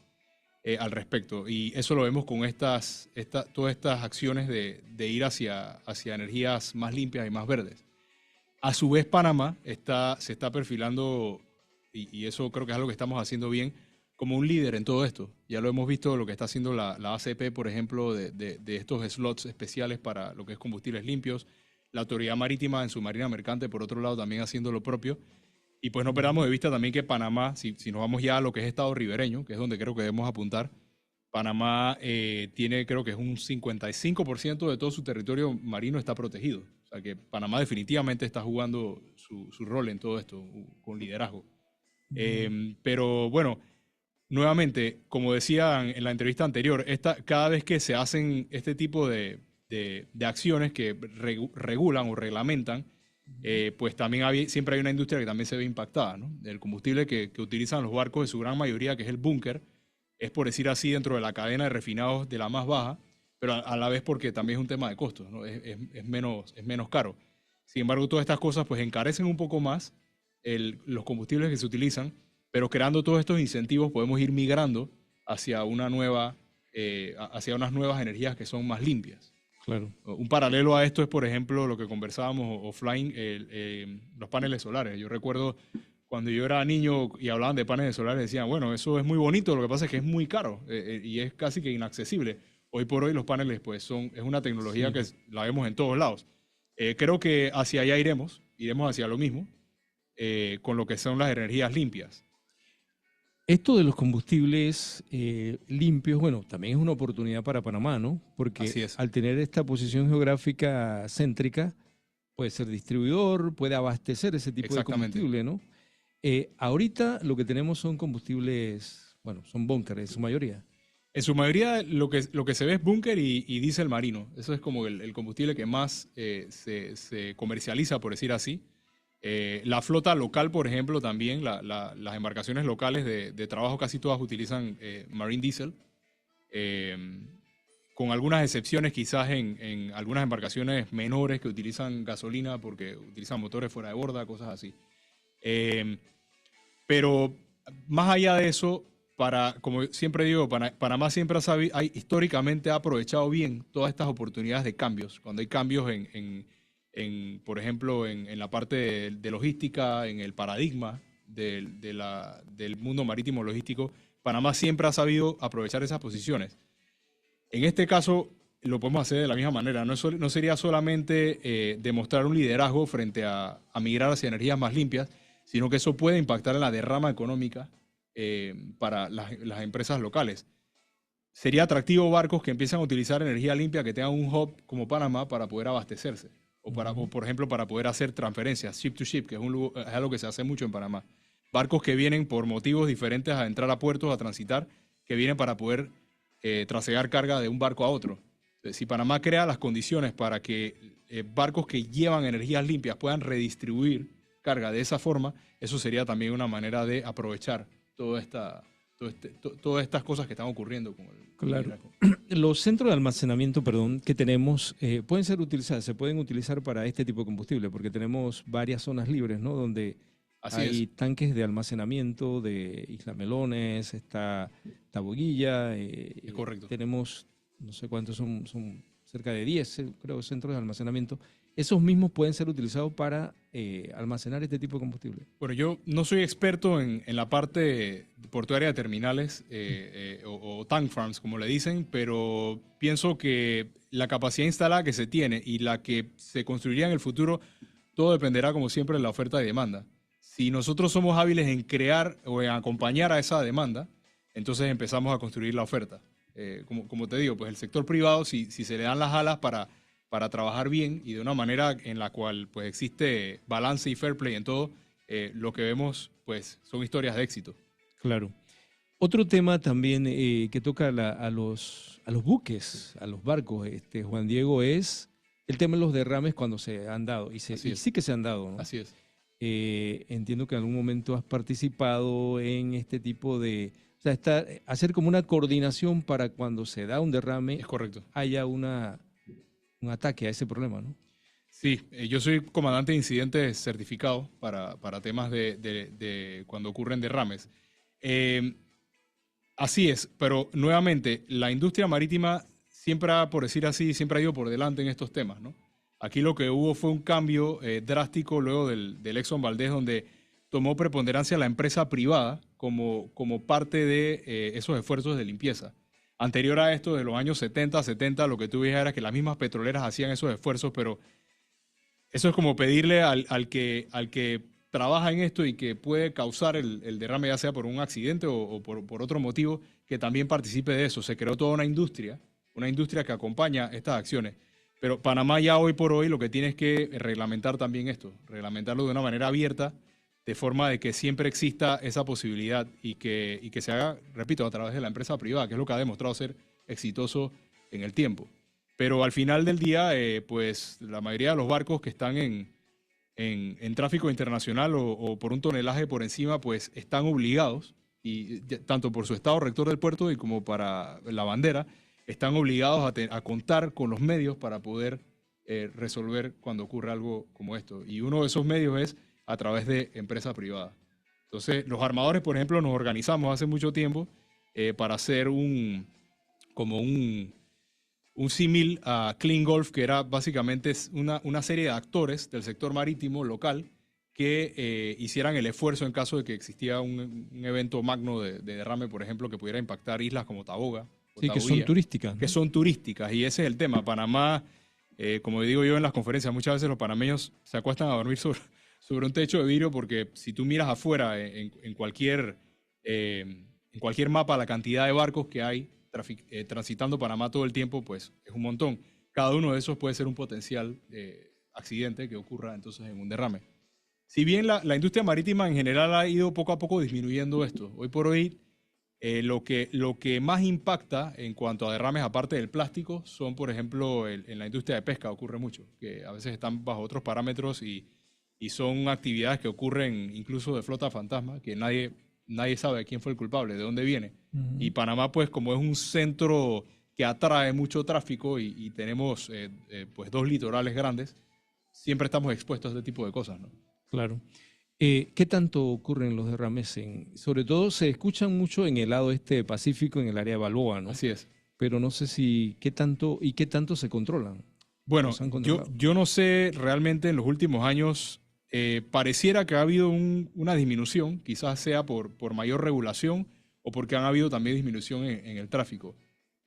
al respecto. Y eso lo vemos con todas estas acciones de ir hacia energías más limpias y más verdes. A su vez, Panamá se está perfilando, y eso creo que es algo que estamos haciendo bien, como un líder en todo esto. Ya lo hemos visto lo que está haciendo la ACP, por ejemplo, de estos slots especiales para lo que es combustibles limpios. La Autoridad Marítima en su Marina Mercante, por otro lado, también haciendo lo propio. Y pues no perdamos de vista también que Panamá, si nos vamos ya a lo que es Estado ribereño, que es donde creo que debemos apuntar, Panamá tiene, creo que es un 55% de todo su territorio marino está protegido. O sea que Panamá definitivamente está jugando su rol en todo esto, con liderazgo. Pero bueno, nuevamente, como decía en la entrevista anterior, cada vez que se hacen este tipo de acciones que regulan o reglamentan, pues también siempre hay una industria que también se ve impactada, ¿no? El combustible que utilizan los barcos, en su gran mayoría, que es el búnker, es, por decir así, dentro de la cadena de refinados de la más baja, pero a la vez porque también es un tema de costos, ¿no? Es menos caro. Sin embargo, todas estas cosas pues encarecen un poco más los combustibles que se utilizan, pero creando todos estos incentivos podemos ir migrando hacia unas nuevas energías que son más limpias. Claro. Un paralelo a esto es, por ejemplo, lo que conversábamos offline, los paneles solares. Yo recuerdo cuando yo era niño y hablaban de paneles solares, decían, bueno, eso es muy bonito, lo que pasa es que es muy caro y es casi que inaccesible. Hoy por hoy los paneles pues es una tecnología que la vemos en todos lados. Creo que hacia allá iremos hacia lo mismo con lo que son las energías limpias. Esto de los combustibles limpios, bueno, también es una oportunidad para Panamá, ¿no? Porque al tener esta posición geográfica céntrica, puede ser distribuidor, puede abastecer ese tipo de combustible, ¿no? Ahorita lo que tenemos son combustibles, bueno, son búnker en su mayoría. En su mayoría lo que se ve es búnker y diésel marino. Eso es como el combustible que más se comercializa, por decir así. La flota local, por ejemplo, también, las embarcaciones locales de trabajo casi todas utilizan marine diesel, con algunas excepciones quizás en algunas embarcaciones menores que utilizan gasolina porque utilizan motores fuera de borda, cosas así. Pero más allá de eso, como siempre digo, Panamá siempre históricamente ha aprovechado bien todas estas oportunidades de cambios. Cuando hay cambios por ejemplo, en la parte de logística, en el paradigma del mundo marítimo logístico, Panamá siempre ha sabido aprovechar esas posiciones. En este caso, lo podemos hacer de la misma manera. No sería solamente demostrar un liderazgo frente a migrar hacia energías más limpias, sino que eso puede impactar en la derrama económica para las empresas locales. Sería atractivo barcos que empiezan a utilizar energía limpia, que tengan un hub como Panamá para poder abastecerse. O, por ejemplo, para poder hacer transferencias, ship to ship, que es algo que se hace mucho en Panamá. Barcos que vienen por motivos diferentes a entrar a puertos, a transitar, que vienen para poder trasegar carga de un barco a otro. Entonces, si Panamá crea las condiciones para que barcos que llevan energías limpias puedan redistribuir carga de esa forma, eso sería también una manera de aprovechar todas estas cosas que están ocurriendo con Claro. Los centros de almacenamiento, que tenemos, se pueden utilizar para este tipo de combustible, porque tenemos varias zonas libres, ¿no? Donde hay tanques de almacenamiento de Isla Melones, está Taboguilla. Es correcto. Tenemos, no sé cuántos son cerca de 10, creo, centros de almacenamiento. Esos mismos pueden ser utilizados para almacenar este tipo de combustible. Bueno, yo no soy experto en la parte portuaria de terminales o tank farms, como le dicen, pero pienso que la capacidad instalada que se tiene y la que se construiría en el futuro todo dependerá, como siempre, de la oferta y demanda. Si nosotros somos hábiles en crear o en acompañar a esa demanda, entonces empezamos a construir la oferta. Como te digo, pues el sector privado, si se le dan las alas para trabajar bien y de una manera en la cual pues existe balance y fair play en todo, lo que vemos pues son historias de éxito. Claro. Otro tema también que toca a los buques, a los barcos, Juan Diego, es el tema de los derrames cuando se han dado. Y sí que se han dado, ¿no? Así es. Entiendo que en algún momento has participado en este tipo de... O sea, hacer como una coordinación para cuando se da un derrame, Es correcto. haya un ataque a ese problema, ¿no? Sí, yo soy comandante de incidentes certificado para temas de cuando ocurren derrames. Así es, pero nuevamente, la industria marítima siempre ha, por decir así, siempre ha ido por delante en estos temas, ¿no? Aquí lo que hubo fue un cambio drástico luego del Exxon Valdez, donde tomó preponderancia la empresa privada como parte de esos esfuerzos de limpieza. Anterior a esto, de los años 70, lo que tú veías era que las mismas petroleras hacían esos esfuerzos, pero eso es como pedirle al que trabaja en esto y que puede causar el derrame, ya sea por un accidente o por otro motivo, que también participe de eso. Se creó toda una industria que acompaña estas acciones. Pero Panamá ya hoy por hoy lo que tiene es que reglamentar también esto, reglamentarlo de una manera abierta, de forma de que siempre exista esa posibilidad y que se haga, repito, a través de la empresa privada, que es lo que ha demostrado ser exitoso en el tiempo. Pero al final del día, pues la mayoría de los barcos que están en tráfico internacional o por un tonelaje por encima, pues están obligados, y tanto por su estado rector del puerto y como para la bandera, están obligados a contar con los medios para poder resolver cuando ocurre algo como esto. Y uno de esos medios es a través de empresa privada. Entonces, los armadores, por ejemplo, nos organizamos hace mucho tiempo para hacer un símil a Clean Gulf, que era básicamente una serie de actores del sector marítimo local que hicieran el esfuerzo en caso de que existía un evento magno de derrame, por ejemplo, que pudiera impactar islas como Taboga. Sí, que son turísticas, ¿no? Que son turísticas, y ese es el tema. Panamá, como digo yo en las conferencias, muchas veces los panameños se acuestan a dormir sobre un techo de vidrio, porque si tú miras afuera en cualquier mapa, la cantidad de barcos que hay transitando Panamá todo el tiempo, pues es un montón. Cada uno de esos puede ser un potencial accidente que ocurra entonces en un derrame. Si bien la industria marítima en general ha ido poco a poco disminuyendo esto, hoy por hoy lo que más impacta en cuanto a derrames, aparte del plástico, son, por ejemplo, en la industria de pesca ocurre mucho, que a veces están bajo otros parámetros y son actividades que ocurren incluso de flota fantasma, que nadie sabe quién fue el culpable, de dónde viene. Uh-huh. Y Panamá, pues, como es un centro que atrae mucho tráfico y tenemos pues 2 litorales grandes, siempre estamos expuestos a este tipo de cosas, ¿no? Claro. ¿Qué tanto ocurren los derrames? Sobre todo se escuchan mucho en el lado Pacífico, en el área de Balboa, ¿no? Así es. Pero no sé qué tanto se controlan. Bueno, yo no sé realmente en los últimos años, pareciera que ha habido una disminución, quizás sea por mayor regulación o porque han habido también disminución en el tráfico.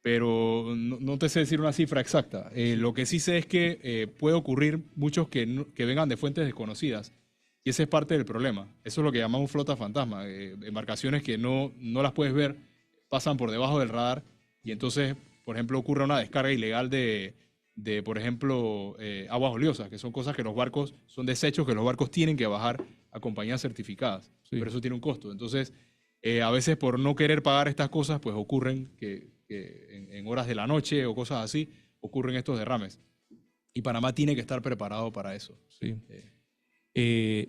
Pero no te sé decir una cifra exacta. Lo que sí sé es que puede ocurrir muchos que vengan de fuentes desconocidas. Y ese es parte del problema. Eso es lo que llamamos flota fantasma. Embarcaciones que no las puedes ver, pasan por debajo del radar y entonces, por ejemplo, ocurre una descarga ilegal de por ejemplo, aguas oleosas, que son cosas que son desechos que los barcos tienen que bajar a compañías certificadas. Sí. Pero eso tiene un costo. Entonces, a veces por no querer pagar estas cosas, pues ocurren que en horas de la noche o cosas así, ocurren estos derrames. Y Panamá tiene que estar preparado para eso. Sí.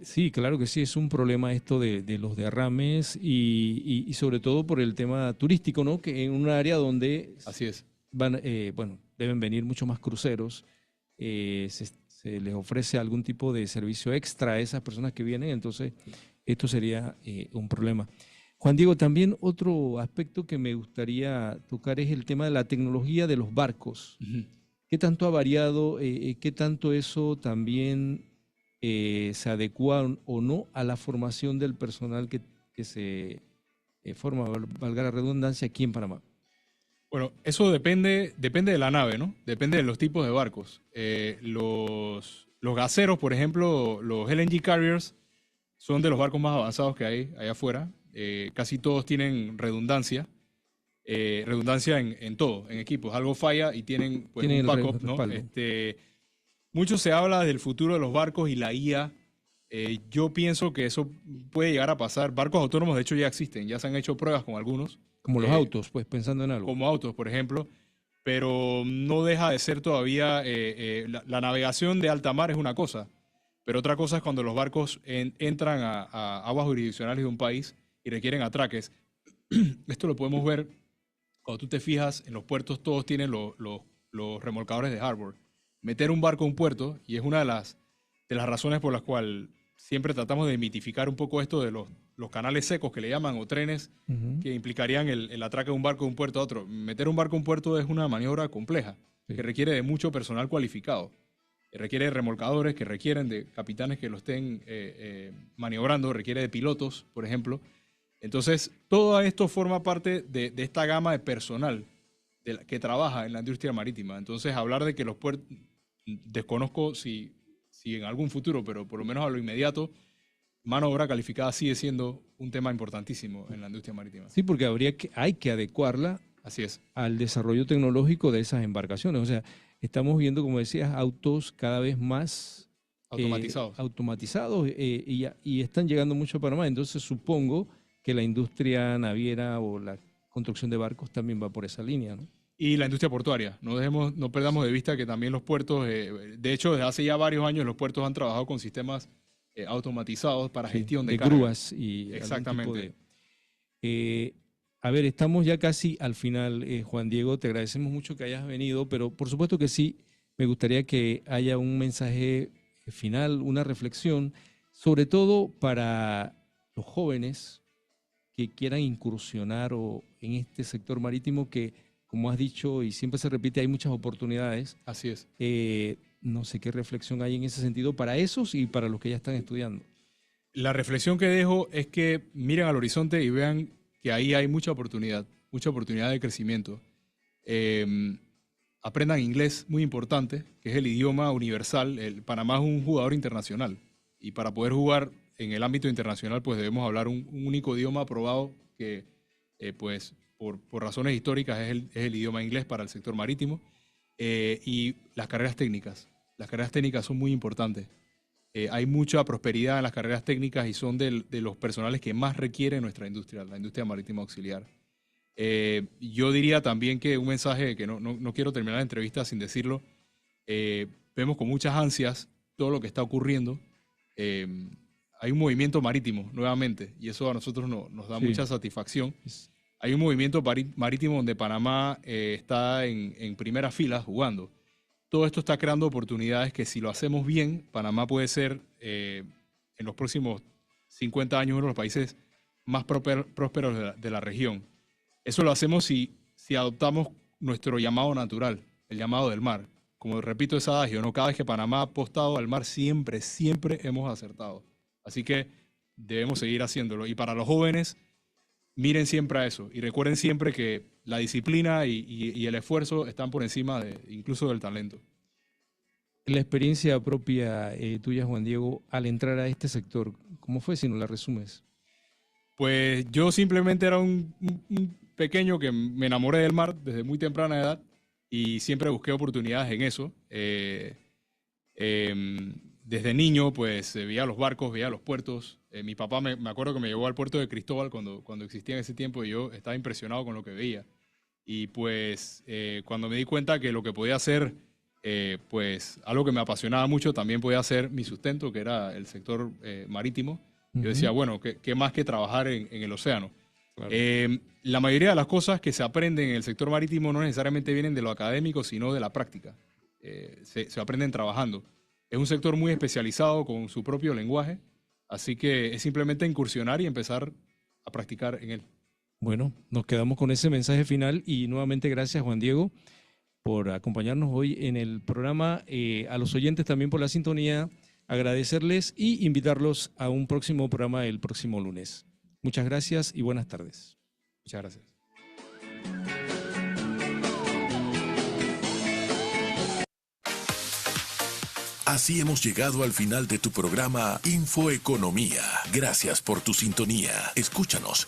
Sí, claro que sí, es un problema esto de los derrames y sobre todo por el tema turístico, ¿no? Que en un área donde así es. Deben venir mucho más cruceros, se les ofrece algún tipo de servicio extra a esas personas que vienen, entonces esto sería un problema. Juan Diego, también otro aspecto que me gustaría tocar es el tema de la tecnología de los barcos. Uh-huh. ¿Qué tanto ha variado? ¿Qué tanto eso también se adecua o no a la formación del personal que se forma, valga la redundancia, aquí en Panamá? Bueno, eso depende de la nave, ¿no? Depende de los tipos de barcos. Los gaseros, por ejemplo, los LNG carriers, son de los barcos más avanzados que hay allá afuera. Casi todos tienen redundancia. Redundancia en todo, en equipos. Algo falla y tienen, pues, Tienen un el backup, ¿no? respaldo. Mucho se habla del futuro de los barcos y la IA. Yo pienso que eso puede llegar a pasar. Barcos autónomos, de hecho, ya existen. Ya se han hecho pruebas con algunos. Como los Eh, autos, pues pensando en algo. Como autos, por ejemplo. Pero no deja de ser todavía... la navegación de alta mar es una cosa. Pero otra cosa es cuando los barcos entran a aguas jurisdiccionales de un país y requieren atraques. Esto lo podemos ver cuando tú te fijas en los puertos, todos tienen los remolcadores de harbor. Meter un barco a un puerto, y es una de las razones por las cuales siempre tratamos de mitificar un poco esto de los canales secos que le llaman, o trenes Ujú. que implicarían el atraque de un barco de un puerto a otro. Meter un barco a un puerto es una maniobra compleja, Sí. que requiere de mucho personal cualificado. Requiere de remolcadores, que requieren de capitanes que lo estén maniobrando, requiere de pilotos, por ejemplo. Entonces, todo esto forma parte de esta gama de personal que trabaja en la industria marítima. Entonces, hablar de que los puertos, desconozco si en algún futuro, pero por lo menos a lo inmediato, mano de obra calificada sigue siendo un tema importantísimo en la industria marítima. Sí, porque hay que adecuarla Así es. al desarrollo tecnológico de esas embarcaciones. O sea, estamos viendo, como decías, autos cada vez más automatizados y están llegando mucho a Panamá. Entonces, supongo que la industria naviera o la construcción de barcos también va por esa línea, ¿no? Y la industria portuaria. No perdamos de vista que también los puertos, de hecho, desde hace ya varios años los puertos han trabajado con sistemas automatizados para Sí, gestión de de carga. grúas y algún Exactamente. tipo a ver, estamos ya casi al final, Juan Diego, te agradecemos mucho que hayas venido, pero por supuesto que sí, me gustaría que haya un mensaje final, una reflexión, sobre todo para los jóvenes que quieran incursionar en este sector marítimo que, como has dicho y siempre se repite, hay muchas oportunidades. Así es. No sé qué reflexión hay en ese sentido para esos y para los que ya están estudiando. La reflexión que dejo es que miren al horizonte y vean que ahí hay mucha oportunidad de crecimiento. Aprendan inglés, muy importante, que es el idioma universal. Panamá es un jugador internacional y para poder jugar en el ámbito internacional pues debemos hablar un único idioma aprobado que pues por razones históricas es el idioma inglés para el sector marítimo. Y las carreras técnicas. Las carreras técnicas son muy importantes. Hay mucha prosperidad en las carreras técnicas y son de los personales que más requiere nuestra industria, la industria marítima auxiliar. Yo diría también que un mensaje que no quiero terminar la entrevista sin decirlo. Vemos con muchas ansias todo lo que está ocurriendo. Hay un movimiento marítimo nuevamente y eso a nosotros nos da Sí. mucha satisfacción. Hay un movimiento marítimo donde Panamá está en primera fila jugando. Todo esto está creando oportunidades que si lo hacemos bien, Panamá puede ser en los próximos 50 años uno de los países más prósperos de la región. Eso lo hacemos si adoptamos nuestro llamado natural, el llamado del mar. Como repito ese adagio, ¿no? Cada vez que Panamá ha apostado al mar, siempre hemos acertado. Así que debemos seguir haciéndolo. Y para los jóvenes, miren siempre a eso y recuerden siempre que la disciplina y el esfuerzo están por encima incluso del talento. La experiencia propia tuya, Juan Diego, al entrar a este sector, ¿cómo fue si nos la resumes? Pues yo simplemente era un pequeño que me enamoré del mar desde muy temprana edad y siempre busqué oportunidades en eso. Desde niño, pues veía los barcos, veía los puertos. Mi papá me acuerdo que me llevó al puerto de Cristóbal cuando existía en ese tiempo y yo estaba impresionado con lo que veía. Y pues cuando me di cuenta que lo que podía hacer, pues algo que me apasionaba mucho, también podía ser mi sustento, que era el sector marítimo. Yo decía, bueno, ¿qué más que trabajar en el océano? Claro. La mayoría de las cosas que se aprenden en el sector marítimo no necesariamente vienen de lo académico, sino de la práctica. Se aprenden trabajando. Es un sector muy especializado con su propio lenguaje, así que es simplemente incursionar y empezar a practicar en él. Bueno, nos quedamos con ese mensaje final y nuevamente gracias, Juan Diego, por acompañarnos hoy en el programa. A los oyentes también por la sintonía, agradecerles y invitarlos a un próximo programa el próximo lunes. Muchas gracias y buenas tardes. Muchas gracias. Así hemos llegado al final de tu programa Infoeconomía. Gracias por tu sintonía. Escúchanos